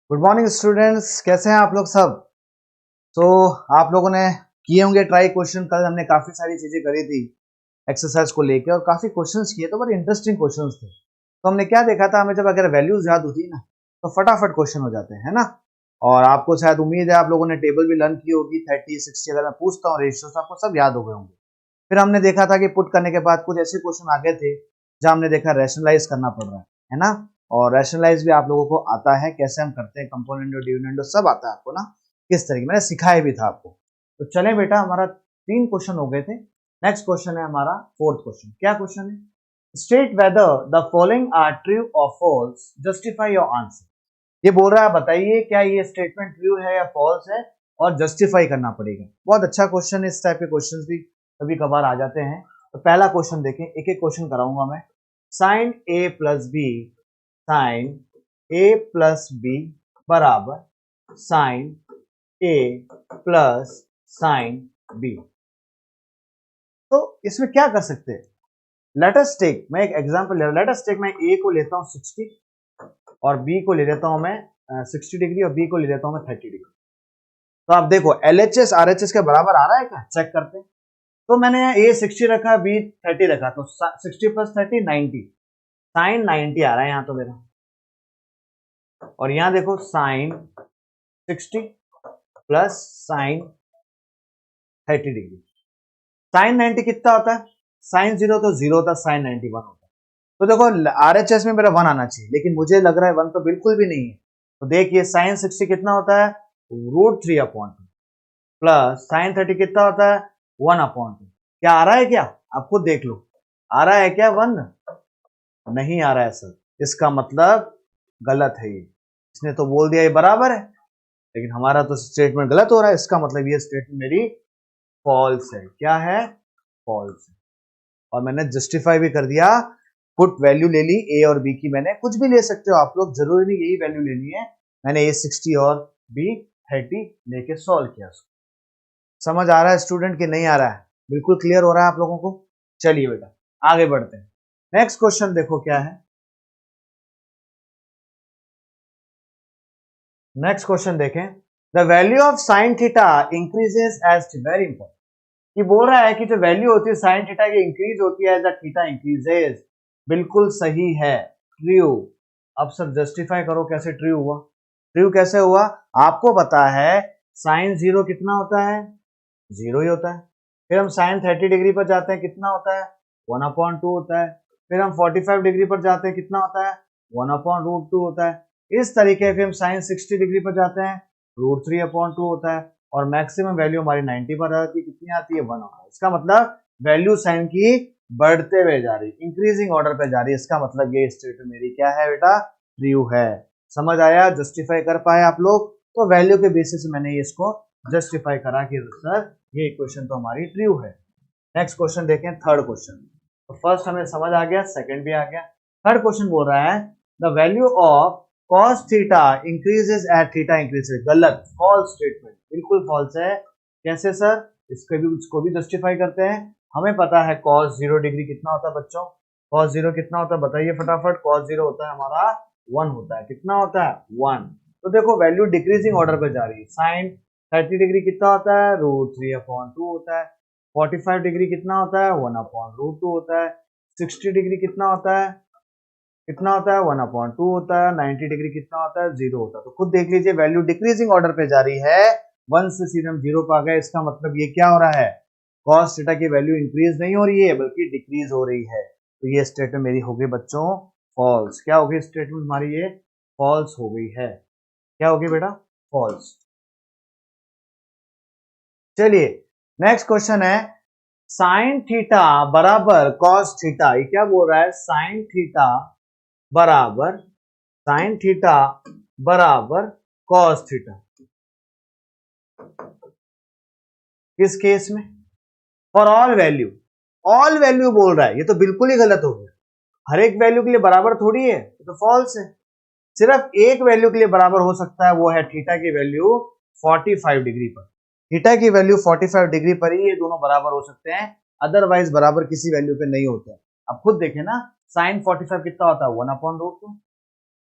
Good morning students, कैसे हैं आप लोग सब। तो आप लोगों ने किए होंगे ट्राई क्वेश्चन। कल हमने काफी सारी चीजें करी थी एक्सरसाइज को लेके और काफी क्वेश्चंस किए, तो बड़े इंटरेस्टिंग क्वेश्चंस थे। तो हमने क्या देखा था, हमें जब अगर वैल्यूज याद होती है ना तो फटाफट क्वेश्चन हो जाते हैं, है ना। और आपको शायद उम्मीद है आप लोगों ने टेबल भी लर्न की होगी, 30 60 अगर मैं पूछता हूँ रेशियोज आपको सब याद हो गए होंगे। फिर हमने देखा था कि पुट करने के बाद कुछ ऐसे क्वेश्चन आ गए थे जहां हमने देखा रैशनलाइज करना पड़ रहा है ना। और रैशनलाइज भी आप लोगों को आता है, कैसे हम करते हैं, कंपोनेंट और डिविडेंड सब आता है आपको ना, किस तरीके मैंने सिखाया भी था आपको। तो चले बेटा, हमारा 3 क्वेश्चन हो गए थे। नेक्स्ट क्वेश्चन है हमारा 4th क्वेश्चन। क्या क्वेश्चन है? State whether the following are true और फॉल्स, जस्टिफाई योर आंसर। ये बोल रहा है बताइए क्या ये स्टेटमेंट ट्रू है या फॉल्स है, और जस्टिफाई करना पड़ेगा। बहुत अच्छा क्वेश्चन है, इस टाइप के क्वेश्चंस भी कभी कभार आ जाते हैं। तो पहला क्वेश्चन देखें, एक एक क्वेश्चन कराऊंगा मैं। साइन ए प्लस बी, साइन ए प्लस बी बराबर साइन ए प्लस साइन बी। तो इसमें क्या कर सकते हैं? लेट अस टेक, मैं एक एग्जांपल ले रहा हूं। लेट अस टेक, मैं ए को लेता हूं 60 और बी को ले लेता हूं मैं 60 डिग्री और बी को ले लेता हूं मैं 30 डिग्री। तो आप देखो LHS RHS के बराबर आ रहा है क्या, चेक करते हैं। तो मैंने ए 60 रखा, बी 30 रखा, तो 60 प्लस 30 90, साइन 90 आ रहा है यहाँ तो मेरा। और यहाँ देखो sine 60 plus sine 30 degree, sine 90 कितना होता है? साइन 0 तो 0 होता है, साइन 90 1 होता है। तो देखो RHS में मेरा 1 आना चाहिए, लेकिन मुझे लग रहा है 1 तो बिल्कुल भी नहीं है। तो देखिए साइन 60 कितना होता है? √3/2 प्लस साइन 30 कितना होता है? 1/2। क्या आ रहा है क्या? आप खुद देख लो, आ रहा है क्या 1? नहीं आ रहा है सर। इसका मतलब गलत है ये। इसने तो बोल दिया ये बराबर है, लेकिन हमारा तो स्टेटमेंट गलत हो रहा है। इसका मतलब ये स्टेटमेंट मेरी फॉल्स है। क्या है? फॉल्स है। और मैंने जस्टिफाई भी कर दिया, पुट वैल्यू ले ली ए और बी की। मैंने कुछ भी ले सकते हो आप लोग, जरूरी नहीं यही वैल्यू लेनी है। मैंने ए 60 और बी 30 लेके सॉल्व किया। समझ आ रहा है स्टूडेंट कि नहीं आ रहा है? बिल्कुल क्लियर हो रहा है आप लोगों को? चलिए बेटा आगे बढ़ते हैं। नेक्स्ट क्वेश्चन देखो क्या है। नेक्स्ट क्वेश्चन देखें, the value of sine theta increases as, very important. ये बोल रहा है कि जो वैल्यू होती है साइन थीटा की इंक्रीज होती है एज थीटा इंक्रीजेस। बिल्कुल सही है, ट्रू। अब सर जस्टिफाई करो, कैसे ट्रू हुआ? ट्रू कैसे हुआ? आपको पता है साइन 0 कितना होता है? 0 ही होता है। फिर हम साइन 30 डिग्री पर जाते हैं, कितना होता है? 1/2 होता है। फिर हम 45 डिग्री पर जाते हैं, कितना होता है? 1/√2 होता है। इस तरीके से हम साइन 60 डिग्री पर जाते हैं, √3/2 होता है। और मैक्सिमम वैल्यू हमारी 90 पर आती है, कितनी आती है? 1 होता है। इसका मतलब वैल्यू साइन की बढ़ते हुए जा रही, इंक्रीजिंग ऑर्डर पे जा रही है। इसका मतलब ये स्टेटमेंट मेरी क्या है बेटा? ट्रू है। समझ आया? जस्टिफाई कर पाए आप लोग? तो वैल्यू के बेसिस से मैंने इसको जस्टिफाई करा कि सर ये इक्वेशन तो हमारी ट्रू है। नेक्स्ट क्वेश्चन देखें, थर्ड क्वेश्चन। तो फर्स्ट हमें समझ आ गया, सेकंड भी आ गया। थर्ड क्वेश्चन बोल रहा है the value of cos theta increases at theta increases. गलत, फॉल्स स्टेटमेंट, बिल्कुल फॉल्स है। कैसे सर? इसको भी जस्टिफाई करते हैं। हमें पता है cos 0 डिग्री कितना होता है बच्चों? cos 0 कितना होता है बताइए फटाफट। cos 0 होता है हमारा 1 होता है। कितना होता है? 1। तो देखो वैल्यू डिक्रीजिंग ऑर्डर पे जा रही है। साइन 30 डिग्री कितना होता है? √3/2 होता है। 45 डिग्री कितना होता है? 1/√2 होता है। 60 डिग्री कितना होता है? कितना होता है? 1/2 होता है। 90 डिग्री कितना होता है? 0 होता है। तो खुद देख लीजिए वैल्यू डिक्रीजिंग ऑर्डर पे जा रही है। 1 से सीधे हम 0 पे आ गए। इसका मतलब ये क्या हो रहा है? cos थीटा की वैल्यू इंक्रीज नहीं हो रही है बल्कि डिक्रीज हो रही है। तो ये स्टेटमेंट मेरी हो गई बच्चों फॉल्स। क्या हो गई स्टेटमेंट हमारी? ये फॉल्स हो गई है। क्या हो गई बेटा? फॉल्स। चलिए नेक्स्ट क्वेश्चन है, साइन थीटा बराबर कॉस थीटा। ये क्या बोल रहा है? साइन थीटा बराबर, साइन थीटा बराबर कॉस थीटा। किस केस में? For all value. All value बोल रहा है, ये तो बिल्कुल ही गलत हो गया। हर एक वैल्यू के लिए बराबर थोड़ी है, ये तो फॉल्स है। सिर्फ एक वैल्यू के लिए बराबर हो सकता है, वो है थीटा की वैल्यू 45 डिग्री पर। थीटा की वैल्यू 45 डिग्री पर ही ये दोनों बराबर हो सकते हैं, अदरवाइज बराबर किसी वैल्यू पे नहीं होते। अब खुद देखें ना, साइन 45 कितना होता है? 1/√2।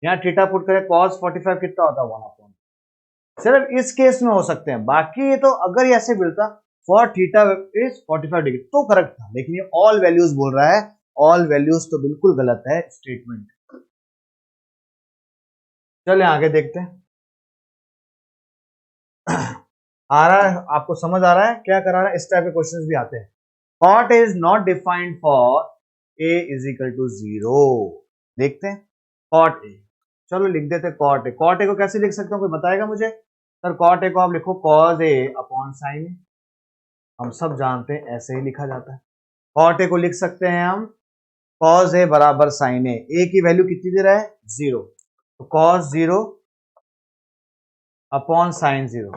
यहाँ थीटा पुट करें, cos 45 कितना होता है? 1/2। सिर्फ इस केस में हो सकते हैं, बाकी ये तो अगर ये ऐसे मिलता फॉर थीटा इज 45 डिग्री तो करेक्ट था, लेकिन ये ऑल वैल्यूज बोल रहा है, ऑल वैल्यूज तो बिल्कुल गलत है स्टेटमेंट। चलिए आगे देखते हैं। आ रहा है आपको, समझ आ रहा है क्या करा रहा है? इस टाइप के क्वेश्चंस भी आते हैं। Cot is not defined for A is equal to 0। देखते हैं कॉट ए, चलो लिख देते कॉट ए। कॉट ए को कैसे लिख सकते हो, कोई बताएगा मुझे? सर कॉट ए को आप लिखो कॉज ए अपॉन साइन ए, हम सब जानते हैं ऐसे ही लिखा जाता है। कॉट ए को लिख सकते हैं हम कॉज ए बराबर साइन ए, ए की वैल्यू कितनी दे रहा है 0, तो कॉस 0 अपॉन साइन 0।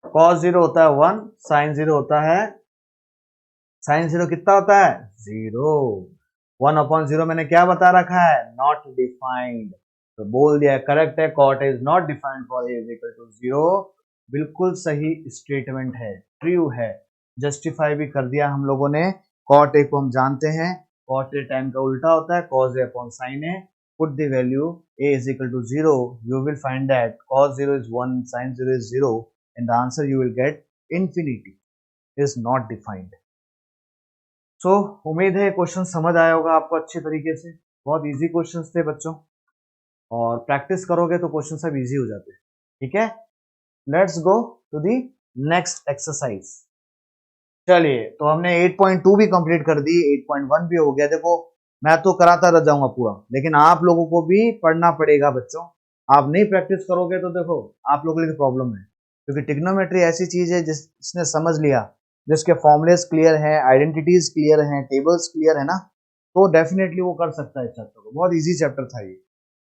कॉस 0 होता है 1, साइन 0 होता है, साइन 0 कितना होता है 0। 1 अपॉन 0 मैंने क्या बता रखा है, नॉट डिफाइंड, तो बोल दिया करेक्ट है, cot is not defined for A is equal to 0। बिल्कुल सही स्टेटमेंट है, ट्रू है, जस्टिफाई भी कर दिया हम लोगों ने। कॉट ए को हम जानते हैं, कॉट ए टाइम का उल्टा होता है cos A upon sine A. Put the value a is equal to 0, you will find that cos 0 is 1, sin 0 is 0, and the answer you will get infinity is not defined. So उम्मीद है question समझ आया होगा आपको अच्छे तरीके से। बहुत इजी क्वेश्चंस थे बच्चों, और प्रैक्टिस करोगे तो क्वेश्चन सब इजी हो जाते हैं। ठीक है, let's go to the next exercise. चलिए, तो हमने 8.2 भी कंप्लीट कर दी, 8.1 भी हो गया। देखो मैं तो कराता रह जाऊंगा पूरा, लेकिन आप लोगों को भी पढ़ना पड़ेगा बच्चों। आप नहीं प्रैक्टिस करोगे तो देखो आप लोगों के लिए प्रॉब्लम है, क्योंकि ट्रिग्नोमेट्री ऐसी चीज है जिसने समझ लिया, जिसके फॉर्मुलेस क्लियर है, आइडेंटिटीज क्लियर है, टेबल्स क्लियर है ना, तो डेफिनेटली वो कर सकता है चैप्टर को। बहुत ईजी चैप्टर था ये।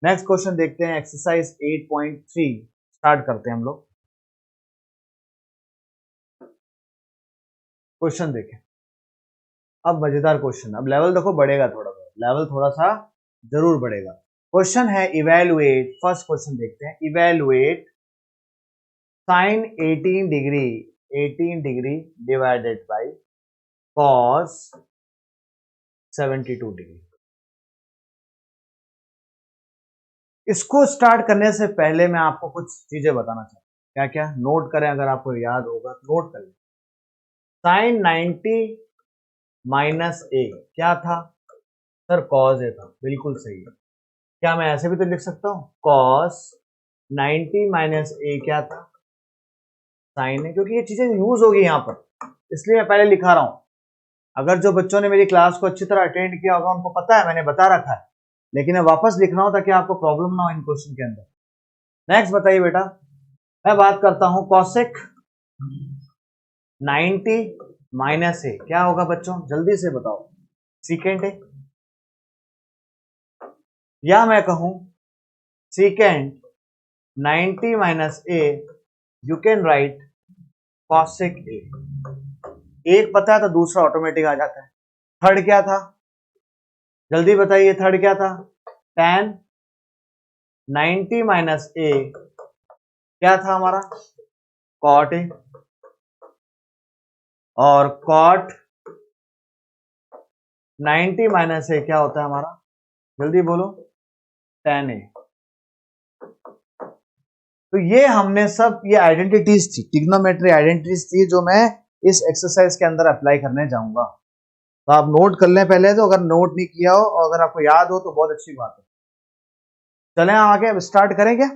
नेक्स्ट क्वेश्चन देखते हैं, एक्सरसाइज 8.3 स्टार्ट करते हैं हम लोग। क्वेश्चन देखें, अब मजेदार क्वेश्चन, अब लेवल देखो बढ़ेगा, थोड़ा लेवल थोड़ा सा जरूर बढ़ेगा। क्वेश्चन है इवेलुएट, फर्स्ट क्वेश्चन देखते हैं, evaluate sine 18 degree divided by cos 72 degree. इसको स्टार्ट करने से पहले मैं आपको कुछ चीजें बताना चाहता हूं, क्या क्या नोट करें, अगर आपको याद होगा तो नोट करें। साइन 90 माइनस ए क्या था सर, कॉस ए था, बिल्कुल सही है। क्या मैं ऐसे भी तो लिख सकता हूं, कॉस 90 माइनस ए क्या था, साइन है, क्योंकि ये चीजें यूज होगी यहां पर, इसलिए मैं पहले लिखा रहा हूं। अगर जो बच्चों ने मेरी क्लास को अच्छी तरह अटेंड किया होगा उनको पता है, मैंने बता रखा है, लेकिन मैं वापस लिख रहा हूं ताकि आपको प्रॉब्लम ना हो इन क्वेश्चन के अंदर। नेक्स्ट बताइए बेटा, मैं बात करता हूं कॉसेक 90 माइनस ए क्या होगा बच्चों, जल्दी से बताओ, सीकेंड है, या मैं कहूं सीकेंड 90 minus A, you can write cosec ए। एक पता है तो दूसरा ऑटोमेटिक आ जाता है। थर्ड क्या था, जल्दी बताइए, थर्ड क्या था, tan 90 माइनस ए क्या था हमारा, कॉट ए, और कॉट 90 माइनस ए क्या होता है हमारा, जल्दी बोलो, tan ए। तो ये हमने सब, ये आइडेंटिटीज थी, ट्रिग्नोमेट्री आइडेंटिटीज थी, जो मैं इस एक्सरसाइज के अंदर अप्लाई करने जाऊंगा। तो आप नोट कर लें पहले, तो अगर नोट नहीं किया हो और अगर आपको याद हो तो बहुत अच्छी बात है। चलें आगे, अब स्टार्ट करें क्या,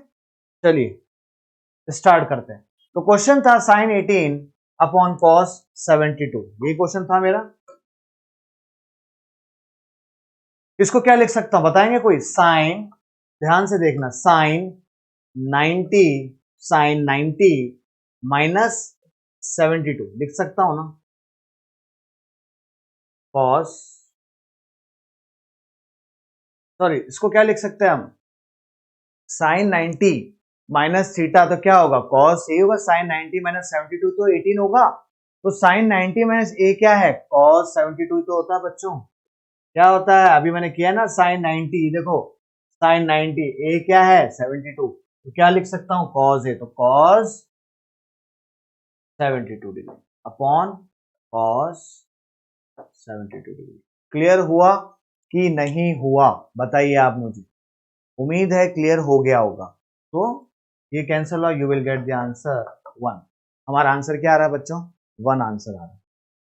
चलिए स्टार्ट करते हैं। तो क्वेश्चन था साइन 18 अपॉन कॉस 72, ये क्वेश्चन था मेरा। इसको क्या लिख सकता हूं बताएंगे कोई, साइन, ध्यान से देखना, साइन 90 माइनस 72 लिख सकता हूं ना, कॉस, सॉरी इसको क्या लिख सकते हैं हम, साइन 90 माइनस थीटा, तो क्या होगा कॉस ए होगा, साइन 90 माइनस 72 तो 18 होगा, तो साइन 90 माइनस ए क्या है, कॉस 72 तो होता है बच्चों, क्या होता है, अभी मैंने किया ना साइन 90, देखो साइन 90 ए क्या है 72, तो क्या लिख सकता हूं कॉस ए, तो cos 72 degree upon cos 72 degree. Clear हुआ कि नहीं हुआ, बताइए आप मुझे, उम्मीद है क्लियर हो गया होगा। तो ये कैंसिल हुआ, you will get the answer 1। हमारा आंसर क्या आ रहा है बच्चों? 1 आंसर आ रहा है।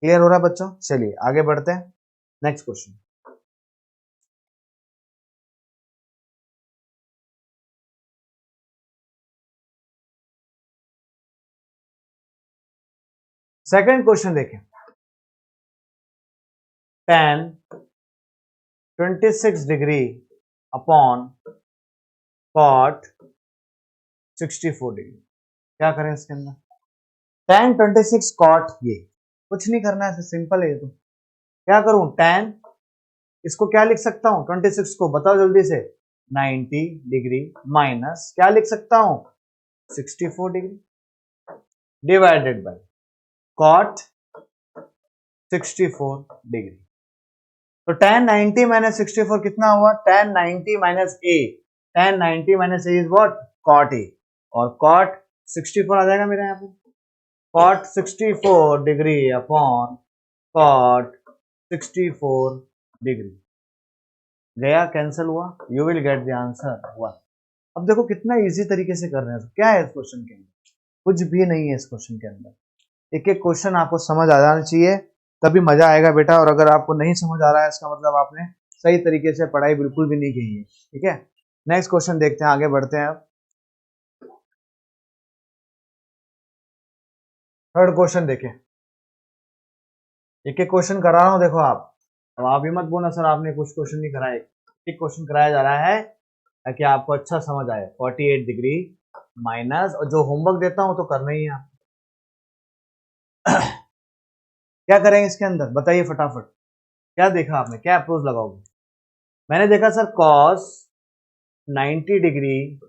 क्लियर हो रहा है बच्चों? चलिए आगे बढ़ते हैं, नेक्स्ट क्वेश्चन। सेकंड क्वेश्चन देखें। tan 26 degree upon cot 64 degree, क्या करें इसके अंदर? tan 26 cot, ये कुछ नहीं करना है, सिंपल है ये तो। क्या करूं? tan, इसको क्या लिख सकता हूं 26 को, बताओ जल्दी से। 90 डिग्री माइनस क्या लिख सकता हूं? 64 degree divided bye cot 64 degree. तो tan 90 माइनस 64 कितना हुआ? tan 90 minus a, tan 90 minus a is what? cot a, और cot 64 आ जाएगा मेरे यहाँ पे, cot 64 degree upon cot 64 degree, गया कैंसिल हुआ, you will get the answer 1। अब देखो कितना इजी तरीके से कर रहे हैं। क्या है इस क्वेश्चन के अंदर? कुछ भी नहीं है इस क्वेश्चन के अंदर। एक एक क्वेश्चन आपको समझ आ जाना चाहिए, तभी मजा आएगा बेटा। और अगर आपको नहीं समझ आ रहा है, इसका मतलब आपने सही तरीके से पढ़ाई बिल्कुल भी नहीं की है। ठीक है, नेक्स्ट क्वेश्चन देखते हैं, आगे बढ़ते हैं। अब थर्ड क्वेश्चन देखें, एक एक क्वेश्चन करा रहा हूं देखो आप। अब आप ही मत बोलना सर आपने कुछ क्वेश्चन नहीं कराए, एक क्वेश्चन कराया जा रहा है ताकि आपको अच्छा समझ आए। 48 डिग्री माइनस, और जो होमवर्क देता हूं तो करना ही है आप। क्या करेंगे इसके अंदर बताइए फटाफट, क्या देखा आपने, क्या अप्रोच लगाओगे? मैंने देखा सर cos 90 डिग्री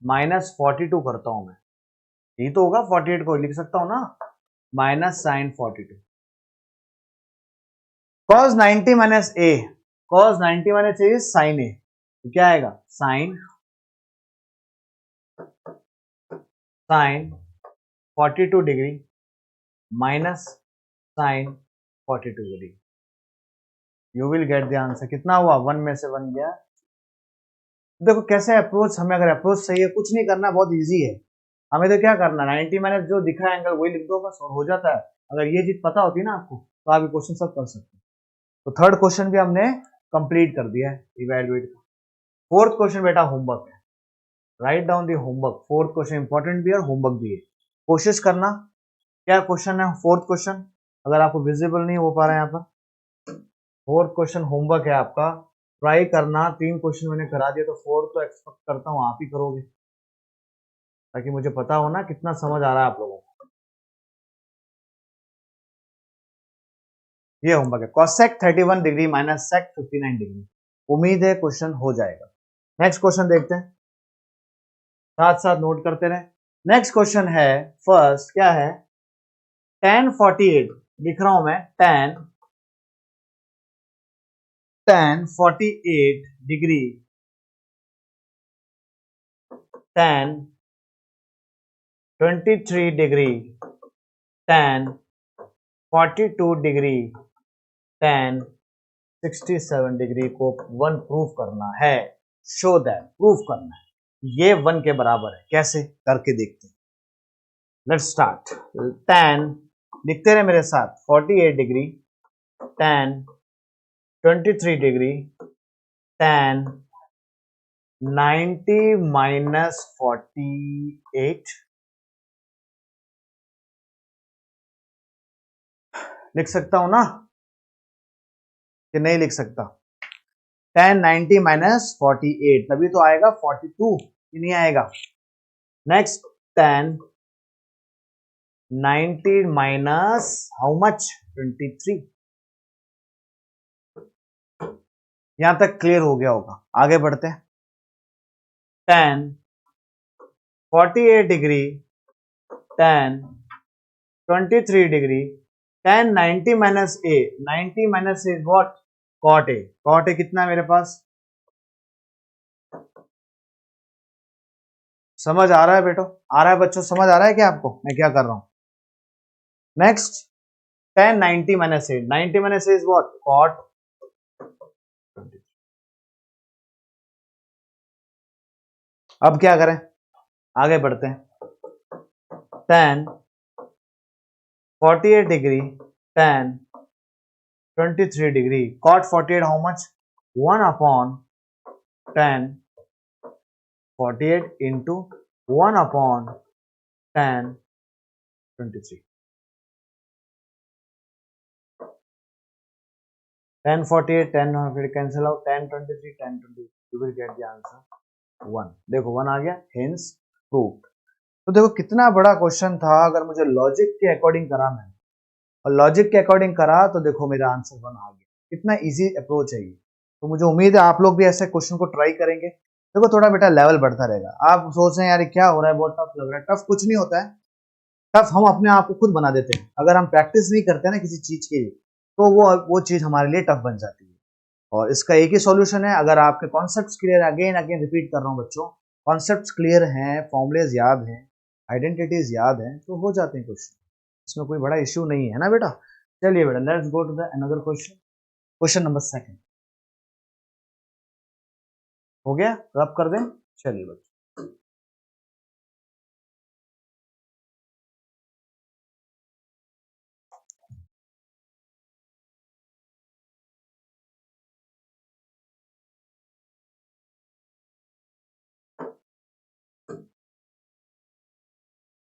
माइनस 42 करता हूं मैं, यही तो होगा, 48 को लिख सकता हूं ना, minus sine 42। cos 90 minus a, cos 90 minus a is sine a, तो क्या आएगा? Sine 42 degree minus sine 42 degree, you will get the answer. कितना हुआ? 1 में से 1 गया। देखो कैसे अप्रोच, हमें अगर अप्रोच सही है, कुछ नहीं करना, बहुत इजी है। हमें तो क्या करना, 90 माइनस जो दिखा है एंगल वही लिख दो बस, और हो जाता है। अगर ये चीज पता होती ना आपको, तो आप ये क्वेश्चन सब कर सकते हैं। तो थर्ड क्वेश्चन भी हमने कंप्लीट कर दिया है, इवैल्यूएट का। फोर्थ क्वेश्चन बेटा होमवर्क है, write down the homework. Fourth question important भी है और होमवर्क भी है, कोशिश करना। क्या क्वेश्चन है फोर्थ क्वेश्चन? अगर आपको विजिबल नहीं हो पा रहा है यहाँ पर, फोर्थ क्वेश्चन होमवर्क है आपका, ट्राई करना। 3 क्वेश्चन मैंने करा दिया, तो फोर्थ तो एक्सपेक्ट करता हूँ आप ही करोगे, ताकि मुझे पता हो ना कितना समझ आ रहा है आप लोगों को। ये होमवर्क है, cosec 31 degree minus sec 59 degree. उम्मीद है क्वेश्चन हो जाएगा। नेक्स्ट क्वेश्चन देखते हैं, साथ साथ नोट करते रहे। नेक्स्ट क्वेश्चन है फर्स्ट, क्या है? tan 48 लिख रहा हूं मैं, tan 48 degree, tan 23 degree, tan 42 degree, tan 67 degree को 1 प्रूफ करना है। शो दैट, प्रूफ करना है ये 1 के बराबर है। कैसे करके देखते हैं, लेट्स स्टार्ट। tan, लिखते रहे मेरे साथ, 48 degree, tan 23 degree, tan 90 minus 48, लिख सकता हूं ना कि नहीं लिख सकता? tan 90 माइनस 48, तभी तो आएगा 42, कि नहीं आएगा? Next, tan 90 minus how much? 23। यहां तक क्लियर हो गया होगा, आगे बढ़ते हैं। tan 48 degree, tan 23 degree, tan 90 minus a, 90 minus is what? cot a, cot a कितना है मेरे पास? समझ आ रहा है बेटो? आ रहा है बच्चों, समझ आ रहा है क्या आपको मैं क्या कर रहा हूं? Next, tan 90 minus a, 90 minus a is what? cot 23। अब क्या करें? आगे बढ़ते हैं। tan 48 degree tan 23 degree cot 48 how much 1 upon tan 48 into 1 upon tan 23। tan 48 tan 48 cancel out tan 23 tan 23 you will get the answer 1। देखो 1 आ गया, hence proved. तो देखो कितना बड़ा क्वेश्चन था। अगर मुझे लॉजिक के अकॉर्डिंग करा मैंने और लॉजिक के अकॉर्डिंग करा तो देखो मेरा आंसर 1 आ गया। कितना इजी अप्रोच है ये। तो मुझे उम्मीद है आप लोग भी ऐसे क्वेश्चन को ट्राई करेंगे। देखो थोड़ा बेटा लेवल बढ़ता रहेगा। आप सोच रहे हैं यार क्या हो रहा है, बहुत टफ लग रहा है। टफ कुछ नहीं होता है, टफ हम अपने आप को खुद बना देते हैं। अगर हम प्रैक्टिस नहीं करते हैं ना किसी चीज की, तो वो चीज हमारे लिए टफ बन जाती है। और इसका एक ही सॉल्यूशन है, अगर आपके concepts clear, again again repeat कर रहा हूँ बच्चों, कॉन्सेप्ट्स क्लियर हैं, फॉर्मुलेज याद हैं, आइडेंटिटीज याद हैं, तो हो जाते हैं क्वेश्चन। इसमें कोई बड़ा इश्यू नहीं है ना बेटा। चलिए बेटा let's go to the another question. Question number 2 हो गया, रब कर दें। चलिए बच्चों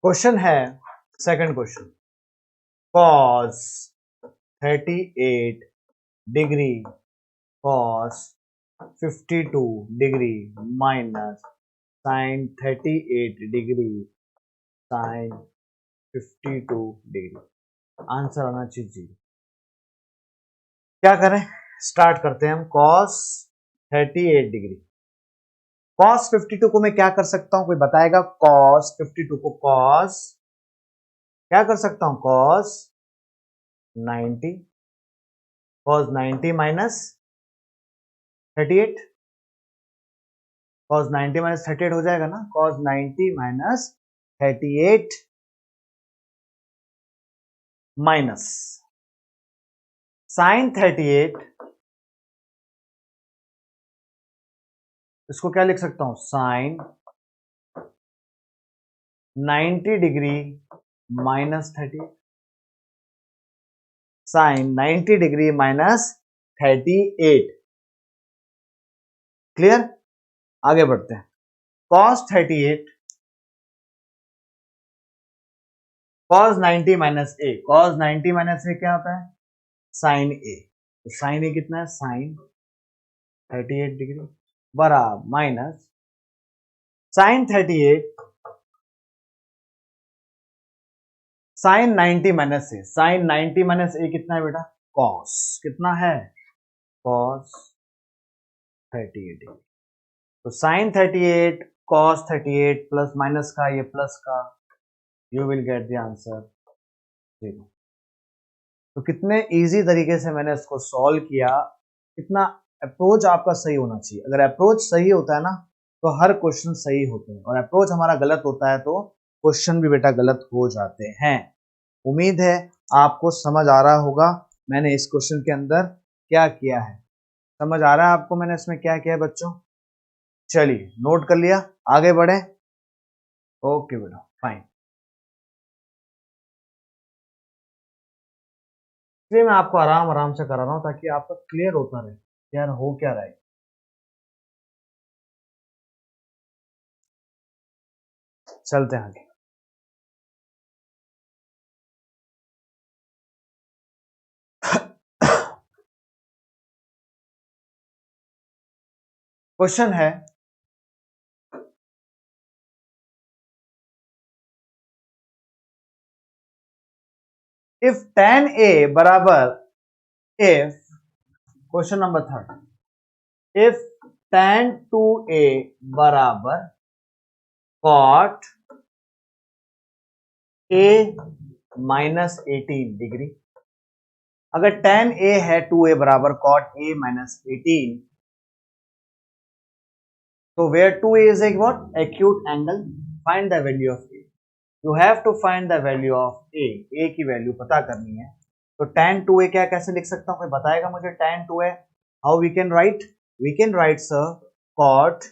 क्वेश्चन है, second question, cos 38 degree cos 52 degree minus sin 38 degree sin 52 degree. Answer आना चाहिए। क्या करें, स्टार्ट करते हैं हम। cos 38 डिग्री, cos 52 को मैं क्या कर सकता हूं, कोई बताएगा? cos 52 को cos क्या कर सकता हूं, cos 90, cos 90 minus 38, cos 90 minus 38 हो जाएगा ना, cos 90 माइनस 38 माइनस sin 38, इसको क्या लिख सकता हूं, sin 90 degree minus 38, sin 90 degree minus 38। Clear, आगे बढ़ते हैं। cos 38 cos 90 minus a, cos 90 minus a क्या होता है, sin a। तो sin a कितना है, sin 38 डिग्री बराबर minus sin 38 sin 90 minus a, sin 90 minus a कितना है बेटा, cos कितना है, cos 38 डिग्री। तो sin 38 cos 38 प्लस माइनस का ये प्लस का, you will get the answer 0। तो कितने इजी तरीके से मैंने इसको सॉल्व किया। कितना अप्रोच आपका सही होना चाहिए। अगर अप्रोच सही होता है ना तो हर क्वेश्चन सही होते हैं, और अप्रोच हमारा गलत होता है तो क्वेश्चन भी बेटा गलत हो जाते हैं। उम्मीद है आपको समझ आ रहा होगा मैंने इस क्वेश्चन के अंदर क्या किया है। समझ आ रहा है आपको मैंने इसमें क्या किया है बच्चों? चलिए नोट कर लिया, आगे बढ़े। ओके बेटा फाइन। इसलिए मैं आपको आराम आराम से करा रहा हूं ताकि आपका क्लियर होता रहे यार हो क्या रहा है। चलते हैं आगे। क्वेश्चन है, इफ tan a बराबर, if question number 3, if tan 2a बराबर cot a माइनस 18 डिग्री। अगर tan a है 2a बराबर cot a माइनस 18, तो where 2a is a what, acute angle, find the value of a। You have to find the value of a, a की value पता करनी है। तो tan 2a क्या कैसे लिख सकता हूं, कोई बताएगा मुझे? tan 2a how we can write, we can write sir cot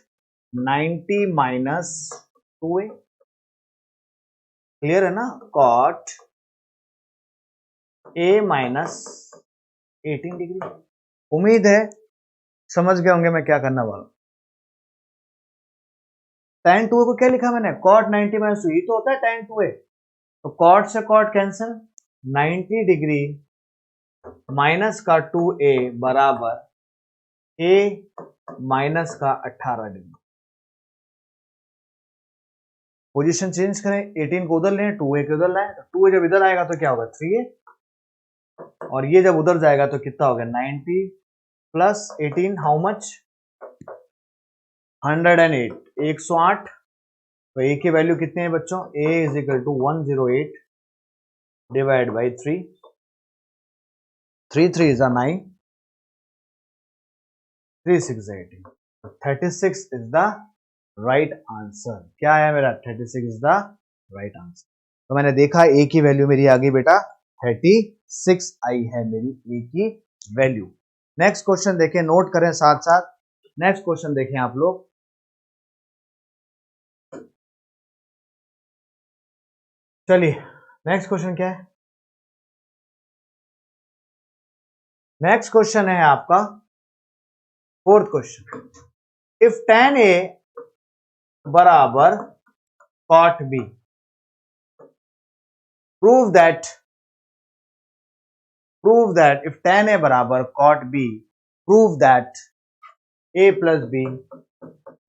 90 minus 2a, clear है ना, कॉट a माइनस 18 डिग्री। उम्मीद है समझ गए होंगे मैं क्या करना वाला हूं। tan 2a को क्या लिखा मैंने, कॉट 90 माइनस 2, ये तो होता है tan 2a, तो कॉट से कॉट कैंसिल, 90 डिग्री माइनस का 2a बराबर a माइनस का 18 डिग्री। पोजीशन चेंज करें, 18 को उधर लें, 2a को उधर लाएं, तो 2a जब इधर आएगा तो क्या होगा 3a, और ये जब उधर जाएगा तो कितना होगा 90 प्लस 18 हाउ मच 108, 108। तो a की वैल्यू कितनी है बच्चों, a is equal to 108 divide by 3, 3 3 is 9, 3 6 is 18, 36 is the right answer. क्या आया मेरा, 36 इज द राइट आंसर। तो मैंने देखा a की वैल्यू मेरी आ गई बेटा 36 आई है मेरी a की वैल्यू। नेक्स्ट क्वेश्चन देखें, नोट करें साथ साथ, नेक्स्ट क्वेश्चन देखें आप लोग। चलिए नेक्स्ट क्वेश्चन क्या है, नेक्स्ट क्वेश्चन है आपका fourth question, if tan a बराबर cot b, prove that if tan a बराबर cot b, prove that a plus b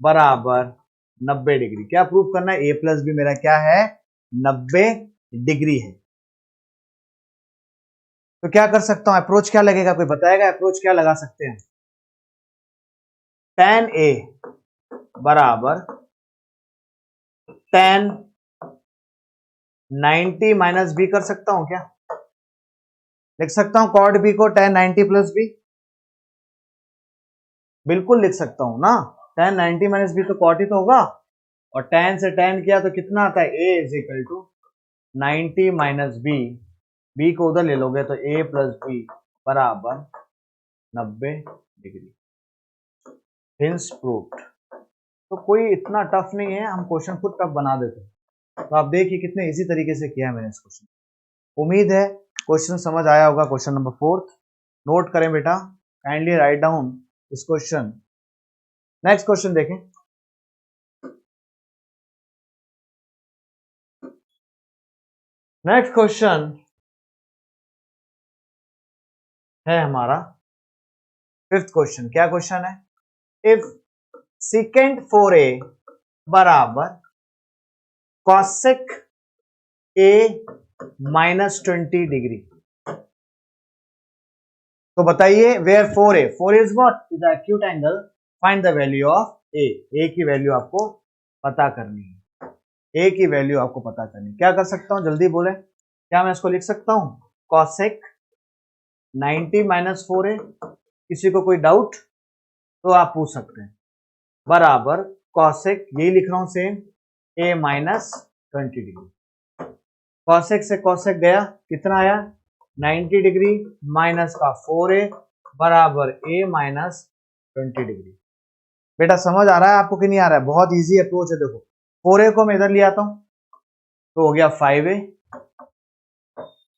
बराबर 90 डिग्री। क्या प्रूव करना है, a प्लस बी मेरा क्या है 90 डिग्री है। तो क्या कर सकता हूं, अप्रोच क्या लगेगा, कोई बताएगा अप्रोच क्या लगा सकते हैं। tan a बराबर tan 90 माइनस बी कर सकता हूं क्या, लिख सकता हूं cot b को tan 90 प्लस बी, बिल्कुल लिख सकता हूं ना, tan 90 माइनस बी तो cot ही तो होगा, और tan से tan किया तो कितना आता है, a is equal to 90 minus B, B को उधर ले लोगे तो a प्लस बी बराबर 90 डिग्री। Hints proved. तो कोई इतना टफ नहीं है, हम क्वेश्चन खुद टफ बना देते हैं। तो आप देखिए कितने इजी तरीके से किया है मैंने इस क्वेश्चन। उम्मीद है क्वेश्चन समझ आया होगा। क्वेश्चन नंबर 4 नोट करें बेटा, काइंडली राइट डाउन इस क्वेश्चन। नेक्स्ट क्वेश्चन देखें, नेक्स्ट क्वेश्चन है हमारा फिफ्थ क्वेश्चन। क्या क्वेश्चन है, इफ secant 4a बराबर cosec a माइनस 20 डिग्री, तो बताइए where 4a, 4 is what, is acute angle, find the value of a, a की वैल्यू आपको पता करनी है, a की वैल्यू आपको पता करनी है। क्या कर सकता हूं जल्दी बोले, क्या मैं इसको लिख सकता हूं cosec 90 माइनस 4a, किसी को कोई डाउट तो आप पूछ सकते हैं, बराबर कॉसेक, यही लिख रहा हूं same, a minus 20 degree. Cosec से कॉसेक गया, कितना आया 90 डिग्री माइनस का 4a बराबर a माइनस 20 डिग्री। बेटा समझ आ रहा है आपको कि नहीं आ रहा है, बहुत इजी अप्रोच है। देखो 4a को मैं इधर ले आता हूं तो हो गया 5a,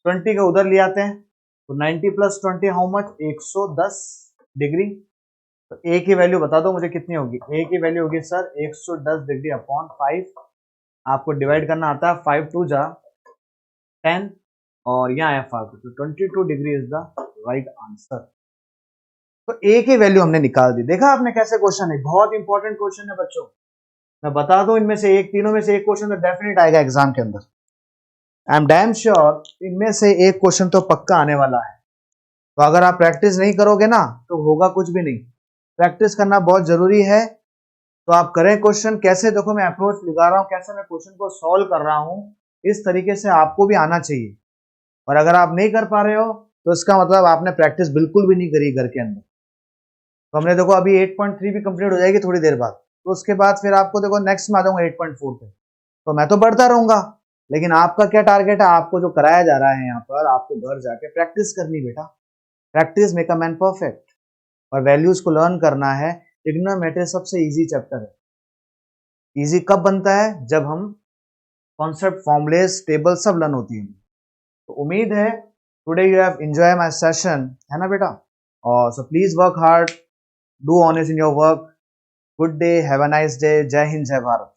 20 को उधर ले आते हैं तो 90 प्लस 20 हाउ मच 110 डिग्री। तो a की वैल्यू बता दो मुझे कितनी होगी, a की वैल्यू होगी सर 110 डिग्री अपॉन 5, आपको डिवाइड करना आता है, 5 2 जा 10 और यहाँ आया 5, तो 22 degree is the right answer. तो a की वैल्यू हमने निकाल दी। देखा आपने कैसे क्वेश्चन है, बहुत इंपॉर्टेंट क्वेश्चन है बच्चों। मैं बता दूं इनमें से एक, तीनों में से एक क्वेश्चन तो डेफिनेट आएगा एग्जाम के अंदर, आई एम डैम श्योर इनमें से एक क्वेश्चन तो पक्का आने वाला है। तो अगर आप प्रैक्टिस नहीं करोगे ना तो होगा कुछ भी नहीं, प्रैक्टिस करना बहुत जरूरी है। तो आप करें क्वेश्चन, कैसे देखो मैं अप्रोच लगा रहा हूं, कैसे मैं क्वेश्चन को सॉल्व कर रहा हूं, इस तरीके से आपको भी आना चाहिए। और अगर आप नहीं कर पा रहे हो तो इसका मतलब आपने प्रैक्टिस बिल्कुल भी नहीं करी घर के अंदर। तो हमने देखो अभी 8.3 भी कंप्लीट हो जाएगी थोड़ी देर बाद, तो उसके बाद फिर आपको देखो नेक्स्ट में आ जाऊंगा 8.4 पे। तो मैं तो बढ़ता रहूंगा, लेकिन आपका क्या टारगेट है, आपको जो कराया जा रहा है यहाँ पर, आपको घर जाके प्रैक्टिस करनी बेटा। Practice make a man perfect, और वैल्यूज को लर्न करना है। ट्रिग्नोमेट्री सबसे इजी चैप्टर है, इजी कब बनता है? जब हम कॉन्सेप्ट, फॉर्मुलेस, टेबल सब लर्न होती है। तो उम्मीद है today you have enjoy my session, है ना बेटा? और so please work hard, do honest in your work. Good day, have a nice day. जय हिंद, जय भारत।